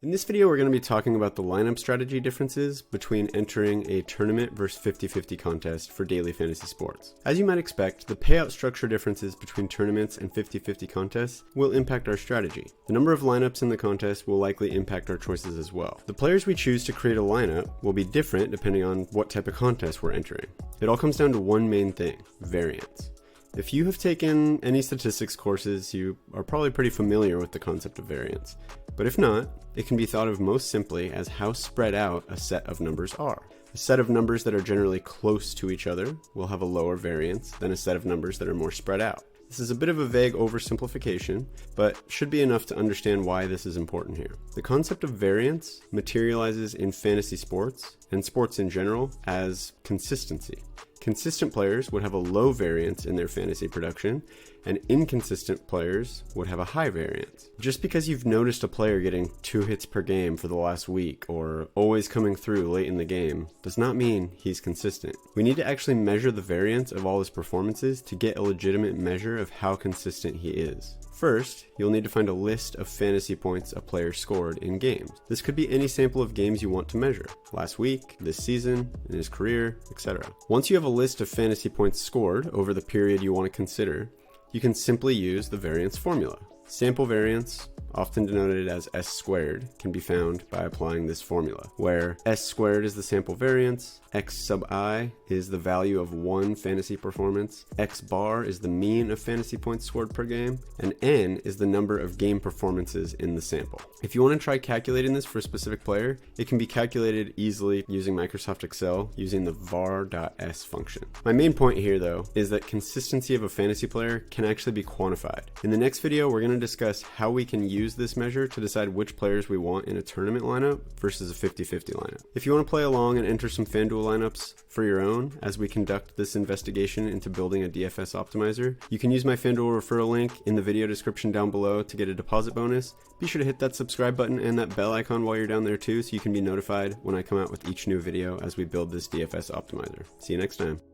In this video, we're going to be talking about the lineup strategy differences between entering a tournament versus 50-50 contest for daily fantasy sports. As you might expect, the payout structure differences between tournaments and 50-50 contests will impact our strategy. The number of lineups in the contest will likely impact our choices as well. The players we choose to create a lineup will be different depending on what type of contest we're entering. It all comes down to one main thing: variance. If you have taken any statistics courses, you are probably pretty familiar with the concept of variance. But if not, it can be thought of most simply as how spread out a set of numbers are. A set of numbers that are generally close to each other will have a lower variance than a set of numbers that are more spread out. This is a bit of a vague oversimplification, but should be enough to understand why this is important here. The concept of variance materializes in fantasy sports, and sports in general, as consistency. Consistent players would have a low variance in their fantasy production, and inconsistent players would have a high variance. Just because you've noticed a player getting 2 hits per game for the last week, or always coming through late in the game, does not mean he's consistent. We need to actually measure the variance of all his performances to get a legitimate measure of how consistent he is. First, you'll need to find a list of fantasy points a player scored in games. This could be any sample of games you want to measure: last week, this season, in his career, etc. Once you have a list of fantasy points scored over the period you want to consider, you can simply use the variance formula. Sample variance, often denoted as S squared, can be found by applying this formula, where S squared is the sample variance, X sub I is the value of one fantasy performance, X bar is the mean of fantasy points scored per game, and N is the number of game performances in the sample. If you want to try calculating this for a specific player, it can be calculated easily using Microsoft Excel using the var.s function. My main point here, though, is that consistency of a fantasy player can actually be quantified. In the next video, we're going to discuss how we can use this measure to decide which players we want in a tournament lineup versus a 50-50 lineup. If you want to play along and enter some FanDuel lineups for your own as we conduct this investigation into building a DFS optimizer, you can use my FanDuel referral link in the video description down below to get a deposit bonus. Be sure to hit that subscribe button and that bell icon while you're down there too, so you can be notified when I come out with each new video as we build this DFS optimizer. See you next time.